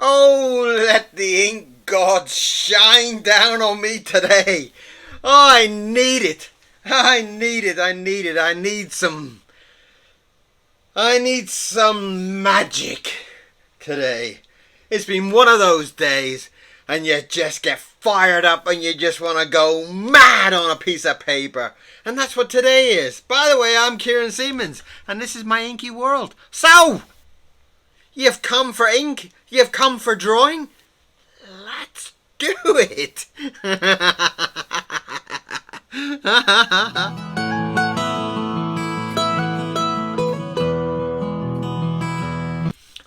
Oh, let the ink gods shine down on me today. Oh, I need it. I need it. I need it. I need some magic today. It's been one of those days and you just get fired up and you just want to go mad on a piece of paper. And that's what today is. By the way, I'm Kieran Siemens and this is my inky world. So, you've come for ink? You've come for drawing? Let's do it!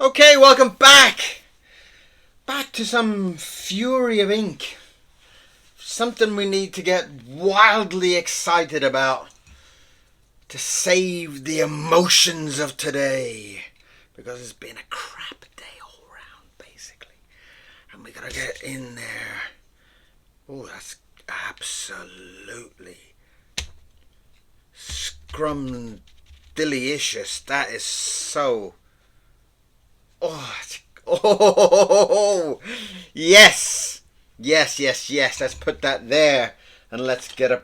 Okay, welcome back. Back to some fury of ink. Something we need to get wildly excited about to save the emotions of today. Because it's been a crap day all around, basically. And we gotta get in there. Oh, that's absolutely scrumdiddlyicious. That is so... Oh, yes. Let's put that there. And let's get a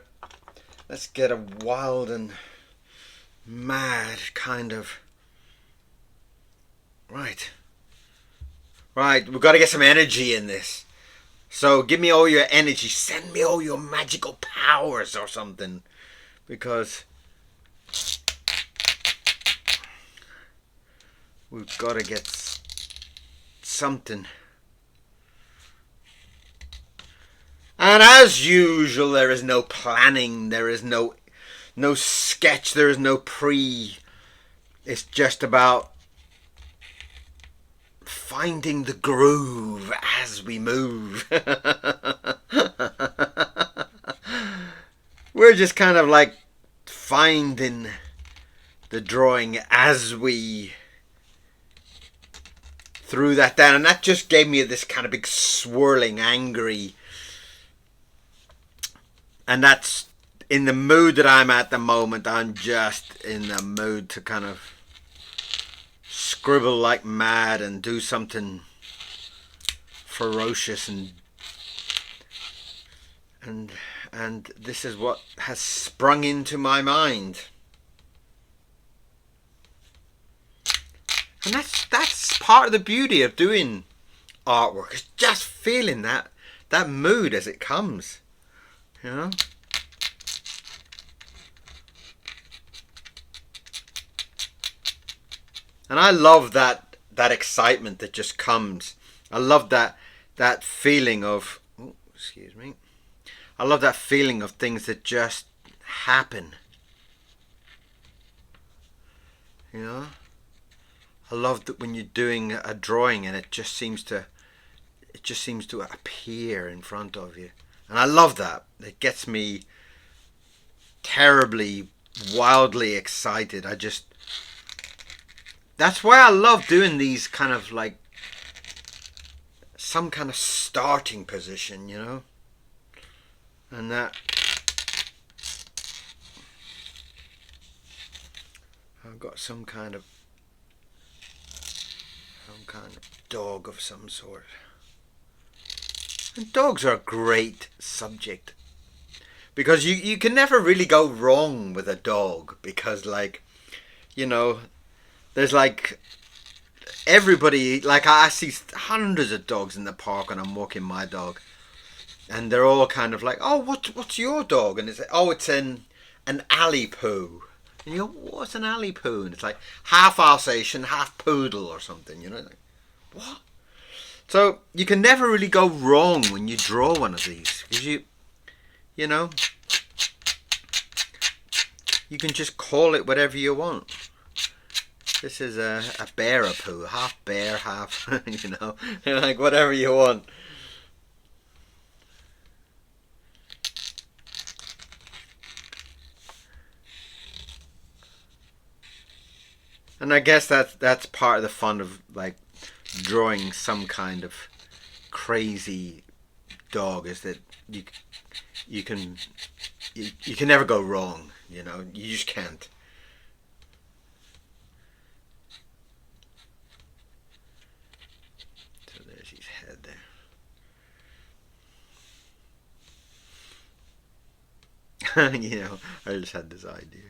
wild and mad kind of... Right, we've got to get some energy in this. So give me all your energy. Send me all your magical powers or something. Because we've got to get something. And as usual, there is no planning. There is no sketch. There is no pre. It's just about finding the groove as we move. We're just kind of like finding the drawing as we threw that down, and that just gave me this kind of big swirling angry, and that's in the mood that I'm at the moment. I'm just in the mood to kind of scribble like mad and do something ferocious, and this is what has sprung into my mind. And that's part of the beauty of doing artwork, is just feeling that mood as it comes, you know. And I love that excitement that just comes. I love that feeling of, oh, excuse me. I love that feeling of things that just happen. You know? I love that when you're doing a drawing and it just seems to appear in front of you. And I love that. It gets me terribly, wildly excited. That's why I love doing these kind of like some kind of starting position, you know? And that I've got some kind of dog of some sort. And dogs are a great subject because you can never really go wrong with a dog, because, like, you know, there's like everybody, like I see hundreds of dogs in the park and I'm walking my dog and they're all kind of like, oh, what's your dog? And it's like, oh, it's an alley poo. And you go, what's an alley poo? And it's like half Alsatian, half poodle or something, you know, like, what? So you can never really go wrong when you draw one of these, because you know, you can just call it whatever you want. This is a bear poo, half bear, half, you know, like whatever you want. And I guess that's part of the fun of like drawing some kind of crazy dog, is that you can never go wrong, you know, you just can't. So there's You know, I just had this idea.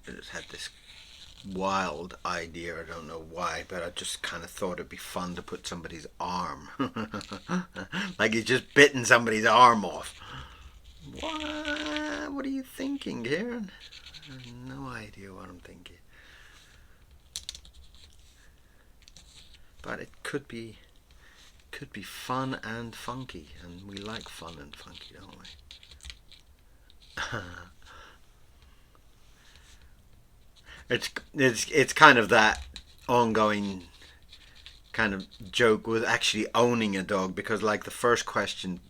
I just had this wild idea. I don't know why, but I just kind of thought it'd be fun to put somebody's arm, like he's just bitten somebody's arm off. What? What are you thinking, Karen? I have no idea what I'm thinking. But it could be fun and funky, and we like fun and funky, don't we? It's kind of that ongoing kind of joke with actually owning a dog, because like the first question,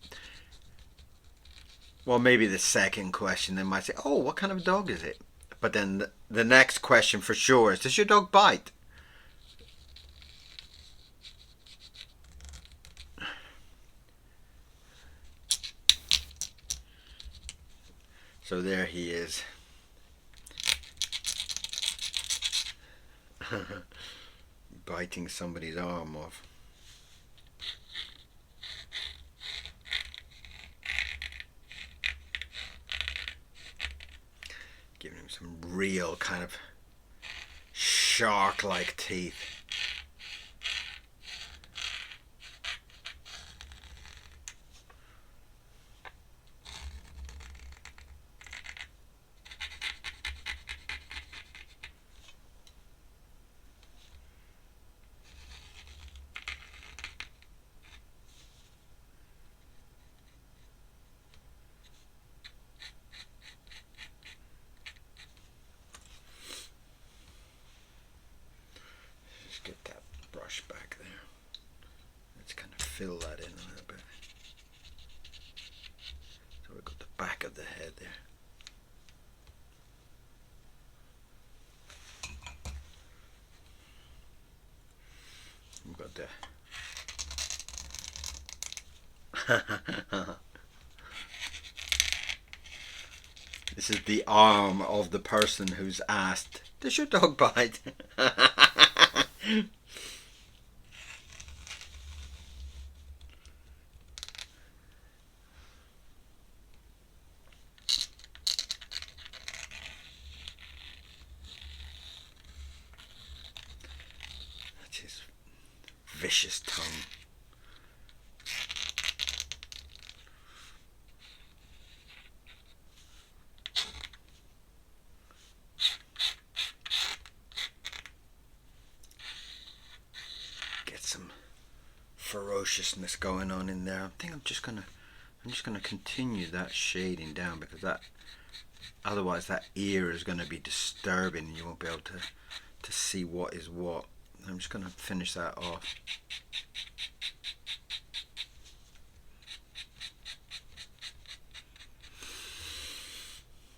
well, maybe the second question, they might say, "Oh, what kind of dog is it?" But then the next question for sure is, "Does your dog bite?" So there he is. Biting somebody's arm off. Giving him some real kind of shark-like teeth. Get that brush back there. Let's kind of fill that in a little bit. So we've got the back of the head there. We've got the This is the arm of the person who's asked, "Does your dog bite?" That's his vicious tongue. Get some ferociousness going on in there. I think I'm just gonna continue that shading down, because that otherwise that ear is gonna be disturbing and you won't be able to see what is what. I'm just gonna finish that off.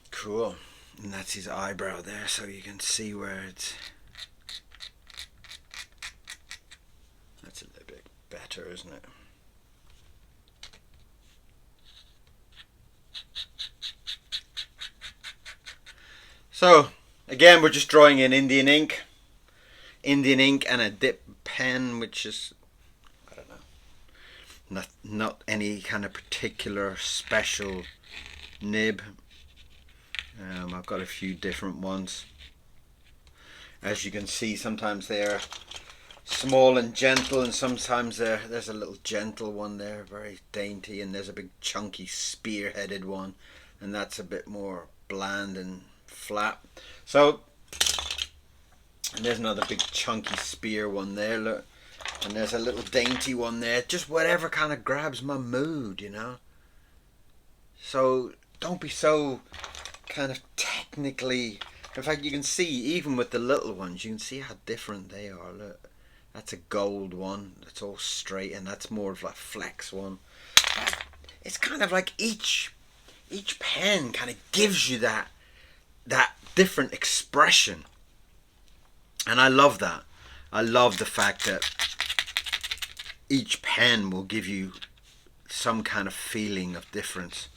Cool. And that's his eyebrow there, so you can see where it's. That's a little bit better, isn't it? So again, we're just drawing in Indian ink and a dip pen, which is, I don't know, not any kind of particular special nib. I've got a few different ones. As you can see, sometimes they're small and gentle, and sometimes there's a little gentle one there, very dainty, and there's a big chunky spear-headed one, and that's a bit more bland and flat. So, and there's another big chunky spear one there, look, and there's a little dainty one there, just whatever kind of grabs my mood, you know. So don't be so kind of technically. In fact, you can see even with the little ones, you can see how different they are. Look, that's a gold one, that's all straight, and that's more of a flex one. It's kind of like each pen kind of gives you that different expression, and I love that. I love the fact that each pen will give you some kind of feeling of difference.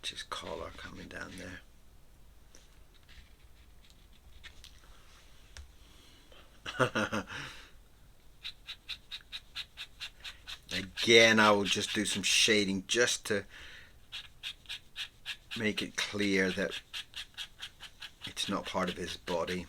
That's his collar coming down there. Again, I will just do some shading just to make it clear that it's not part of his body.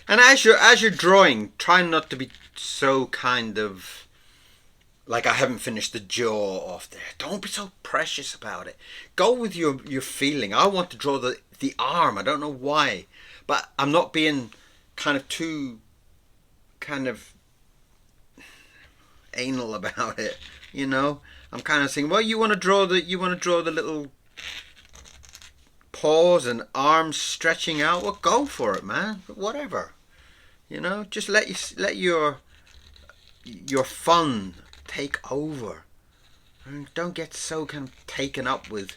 And as you're drawing, try not to be so kind of like I haven't finished the jaw off there. Don't be so precious about it. Go with your feeling. I want to draw the arm. I don't know why, but I'm not being kind of too kind of anal about it. You know, I'm kind of saying, well, you want to draw the little paws and arms stretching out. Well, go for it, man. Whatever. You know, just let your fun take over, and don't get so kind of taken up with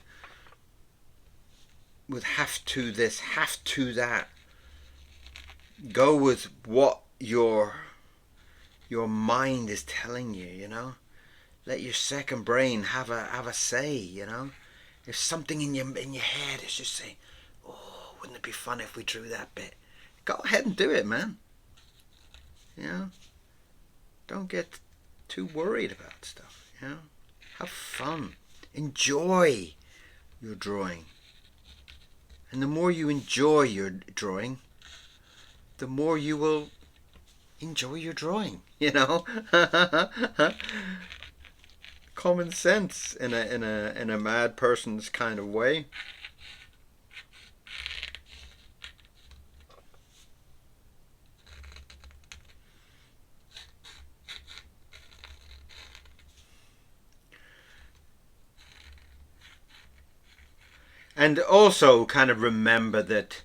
have to this, have to that. Go with what your mind is telling you. You know, let your second brain have a say. You know, if something in your head is just saying, "Oh, wouldn't it be fun if we drew that bit?" Go ahead and do it, man. You know, don't get too worried about stuff. You know, have fun, enjoy your drawing, and the more you enjoy your drawing, the more you will enjoy your drawing. You know, common sense in a mad person's kind of way. And also kind of remember that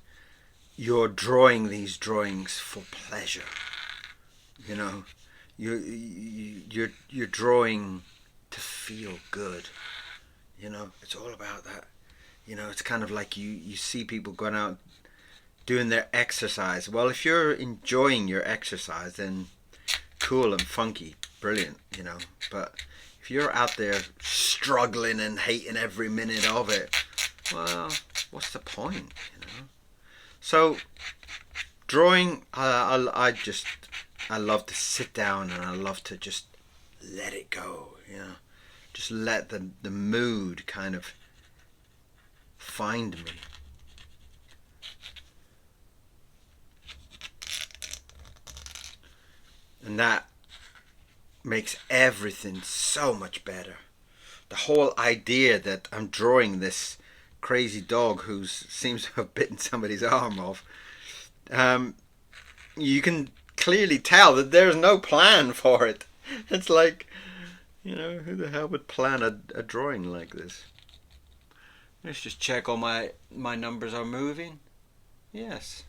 you're drawing these drawings for pleasure. You know, you're drawing to feel good. You know, it's all about that. You know, it's kind of like you see people going out doing their exercise. Well, if you're enjoying your exercise, then cool and funky, brilliant, you know. But if you're out there struggling and hating every minute of it, well, what's the point, you know? So, drawing, I love to sit down and I love to just let it go, you know. Just let the mood kind of find me. And that makes everything so much better. The whole idea that I'm drawing this crazy dog who seems to have bitten somebody's arm off, you can clearly tell that there's no plan for it. It's like, you know, who the hell would plan a drawing like this? Let's just check all my numbers are moving. Yes,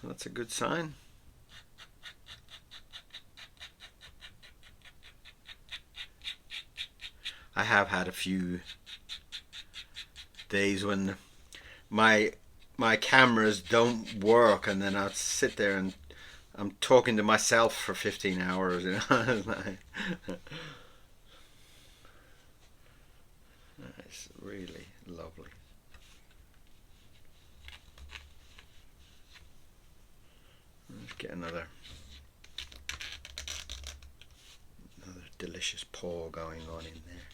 that's a good sign. I have had a few days when my cameras don't work, and then I'll sit there and I'm talking to myself for 15 hours. You know? It's really lovely. Let's get another delicious paw going on in there.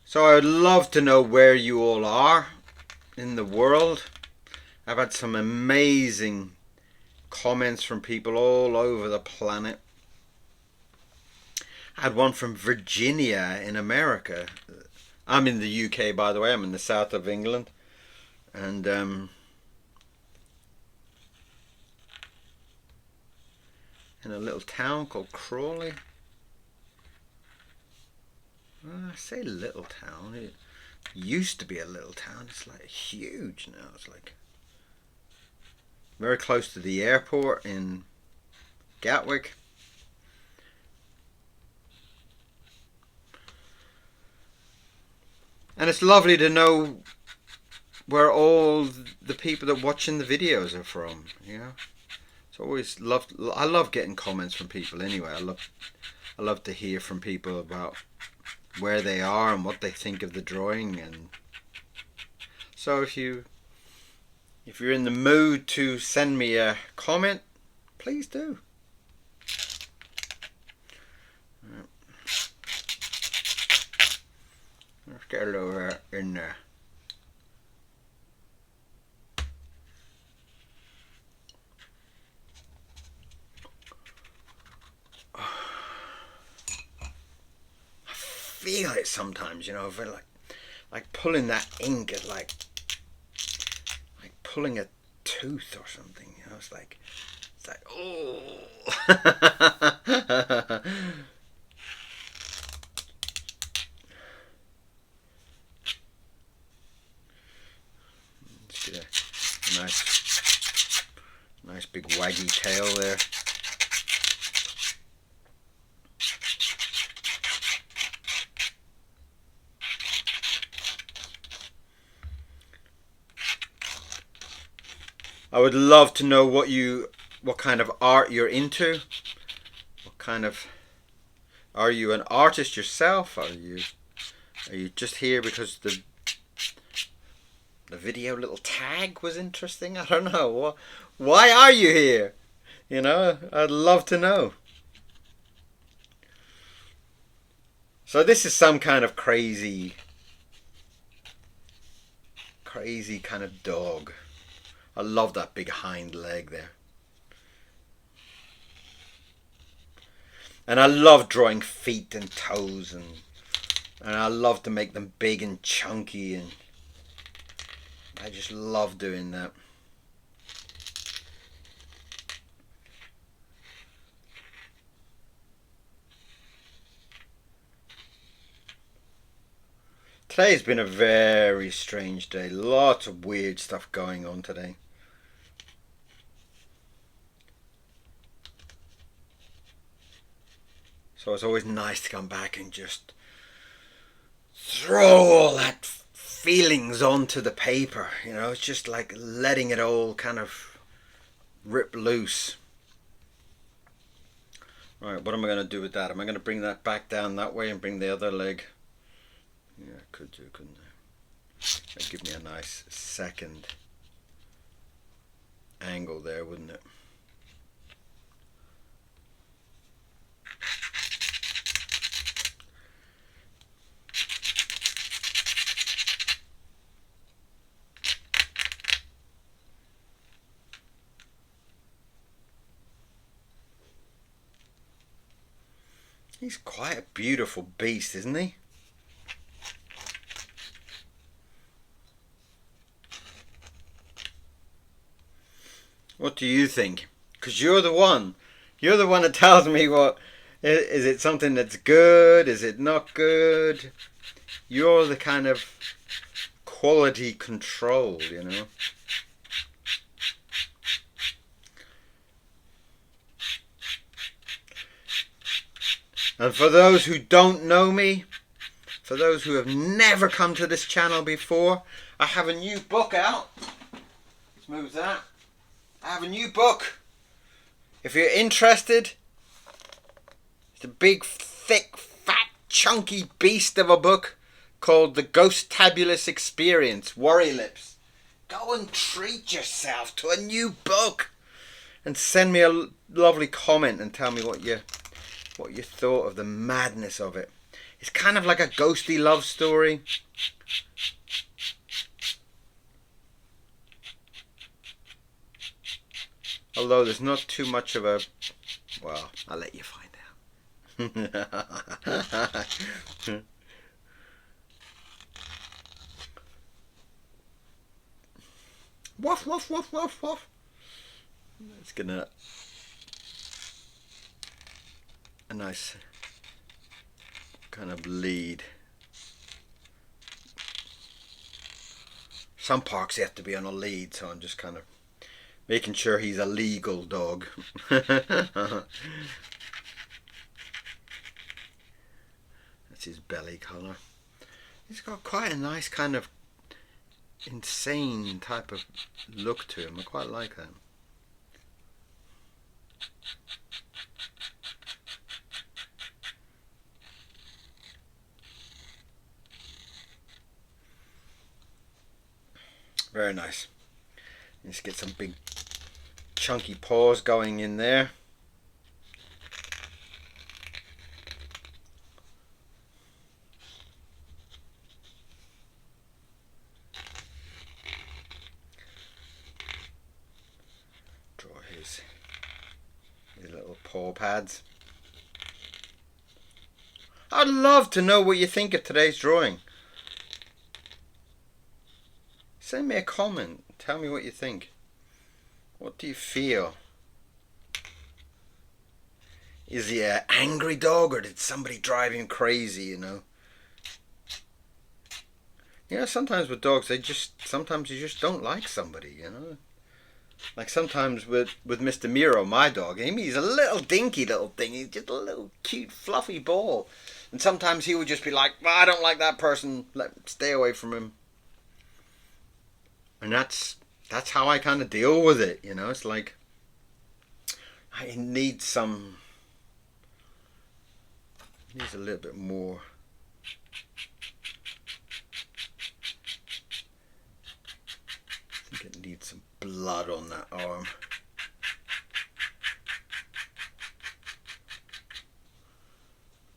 So I would love to know where you all are in the world. I've had some amazing comments from people all over the planet. I had one from Virginia in America. I'm in the UK, by the way. I'm in the south of England. And in a little town called Crawley. Well, I say little town. It used to be a little town. It's like huge now. It's like very close to the airport in Gatwick. And it's lovely to know where all the people that watching the videos are from. You know, it's always loved. I love getting comments from people. Anyway, I love to hear from people about where they are and what they think of the drawing. And so if you're in the mood to send me a comment, please do. Let's get a little in there. I feel it sometimes, you know, if like pulling that ink is like pulling a tooth or something, you know. It's like oh. Let's get a nice big waggy tail there. I would love to know what kind of art you're into. What kind of, are you an artist yourself? Are you just here because the video little tag was interesting? I don't know. Why are you here? You know, I'd love to know. So this is some kind of crazy kind of dog. I love that big hind leg there. And I love drawing feet and toes, and I love to make them big and chunky, and I just love doing that. Today's been a very strange day. Lots of weird stuff going on today. So it's always nice to come back and just throw all that feelings onto the paper. You know, it's just like letting it all kind of rip loose. Right, what am I going to do with that? Am I going to bring that back down that way and bring the other leg? Yeah, I could do, couldn't I? That'd give me a nice second angle there, wouldn't it? He's quite a beautiful beast, isn't he? What do you think? Because you're the one that tells me what, is it something that's good? Is it not good? You're the kind of quality control, you know. And for those who don't know me, for those who have never come to this channel before, I have a new book out. Let's move that. I have a new book. If you're interested, it's a big, thick, fat, chunky beast of a book called The Ghostabulous Experience, Worry Lips. Go and treat yourself to a new book. And send me a lovely comment and tell me what you thought of the madness of it. It's kind of like a ghosty love story. Although there's not too much of a... Well, I'll let you find out. Woof, woof, woof, woof, woof. It's gonna... A nice kind of lead. Some parks you have to be on a lead, so I'm just kind of making sure he's a legal dog. That's his belly colour. He's got quite a nice kind of insane type of look to him. I quite like that. Very nice. Let's get some big chunky paws going in there. Draw his little paw pads. I'd love to know what you think of today's drawing. Send me a comment. Tell me what you think. What do you feel? Is he an angry dog, or did somebody drive him crazy, you know? You know, sometimes with dogs, sometimes you just don't like somebody, you know? Like sometimes with Mr. Miro, my dog, he's a little dinky little thing. He's just a little cute fluffy ball. And sometimes he would just be like, well, I don't like that person. Stay away from him. And that's how I kind of deal with it, you know? It's like, I need needs a little bit more. I think it needs some blood on that arm.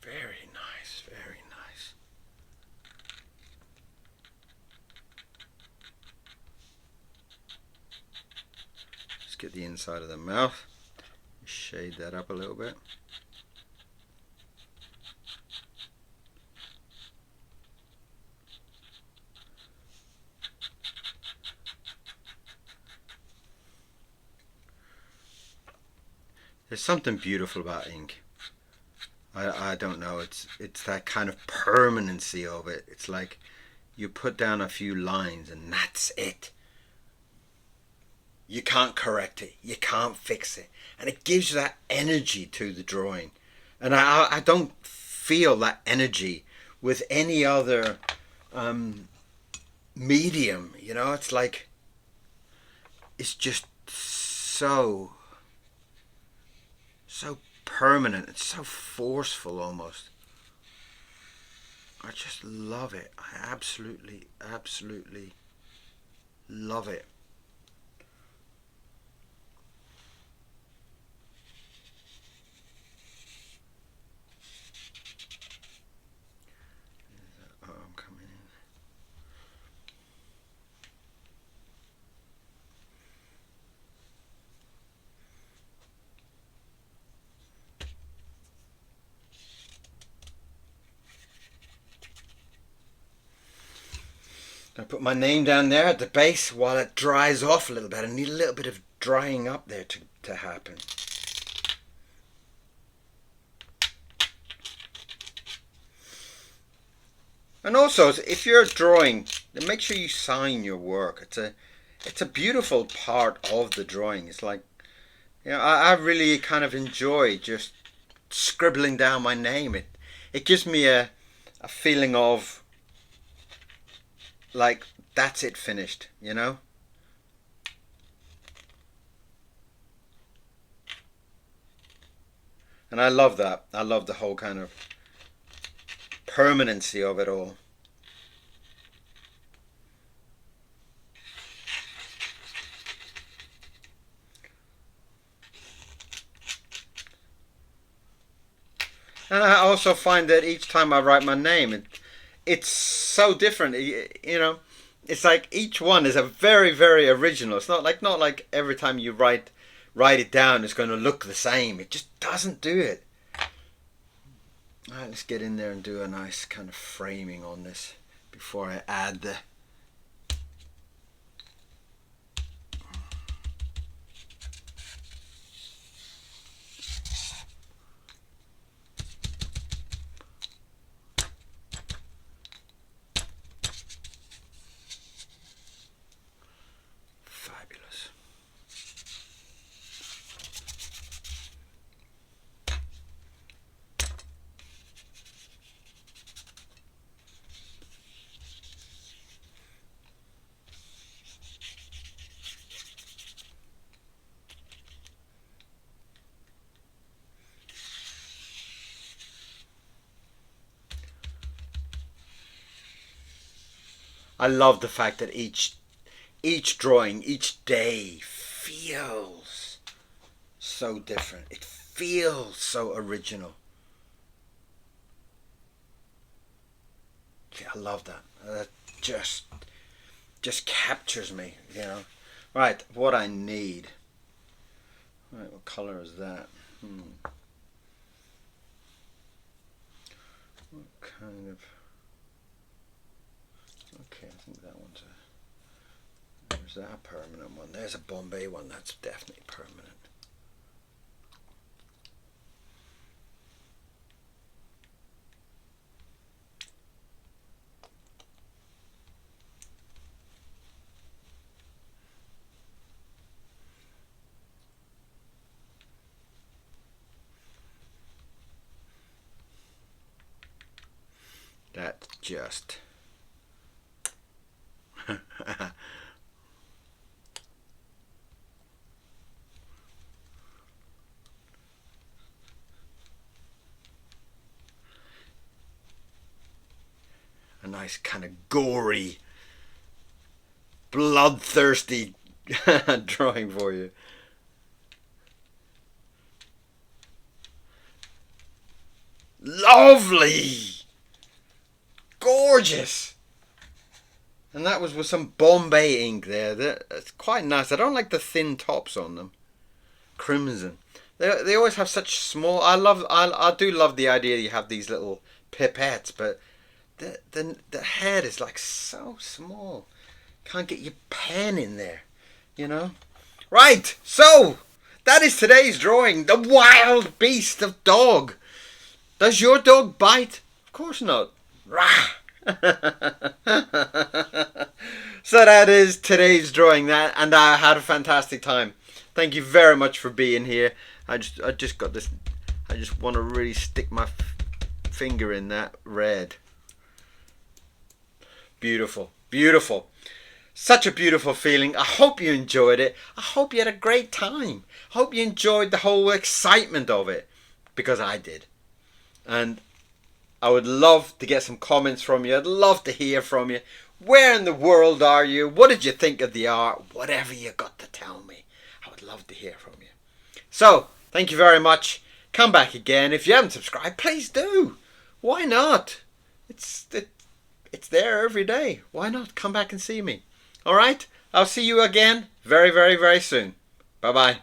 Very nice, very nice. Let's get the inside of the mouth. Shade that up a little bit. There's something beautiful about ink. I don't know. It's that kind of permanency of it. It's like you put down a few lines and that's it. You can't correct it. You can't fix it. And it gives you that energy to the drawing. And I don't feel that energy with any other medium. You know, it's like, it's just so permanent. It's so forceful almost. I just love it. I absolutely love it. Arm coming in. I put my name down there at the base while it dries off a little bit. I need a little bit of drying up there to happen. And also, if you're drawing, then make sure you sign your work. It's a beautiful part of the drawing. It's like, you know, I really kind of enjoy just scribbling down my name. It gives me a feeling of, like, that's it, finished, you know? And I love that. I love the whole kind of permanency of it all. And I also find that each time I write my name, it's so different. You know, it's like each one is a very, very original. It's not like every time you write it down, it's going to look the same. It just doesn't do it. All right, let's get in there and do a nice kind of framing on this before I add the. Fabulous. I love the fact that each drawing, each day feels so different. It feels so original. Yeah, I love that. That just captures me, you know. Right, what I need. Right, what color is that? What kind of? Okay, I think that one's a. There's that permanent one. There's a Bombay one. That's definitely permanent. That's just. A nice kind of gory, bloodthirsty drawing for you. Lovely! Gorgeous! And that was with some Bombay ink there. That's quite nice. I don't like the thin tops on them. Crimson. They always have such small. I do love the idea you have these little pipettes, but the head is like so small. Can't get your pen in there, you know. Right. So that is today's drawing. The wild beast of dog. Does your dog bite? Of course not. Rah. So that is today's drawing, that, and I had a fantastic time. Thank you very much for being here. I just got this. I just want to really stick my finger in that red. Beautiful, beautiful. Such a beautiful feeling. I hope you enjoyed it. I hope you had a great time. I hope you enjoyed the whole excitement of it, because I did. And I would love to get some comments from you. I'd love to hear from you. Where in the world are you? What did you think of the art? Whatever you got to tell me. I would love to hear from you. So, thank you very much. Come back again. If you haven't subscribed, please do. Why not? It's there every day. Why not? Come back and see me. Alright? I'll see you again very, very, very soon. Bye-bye.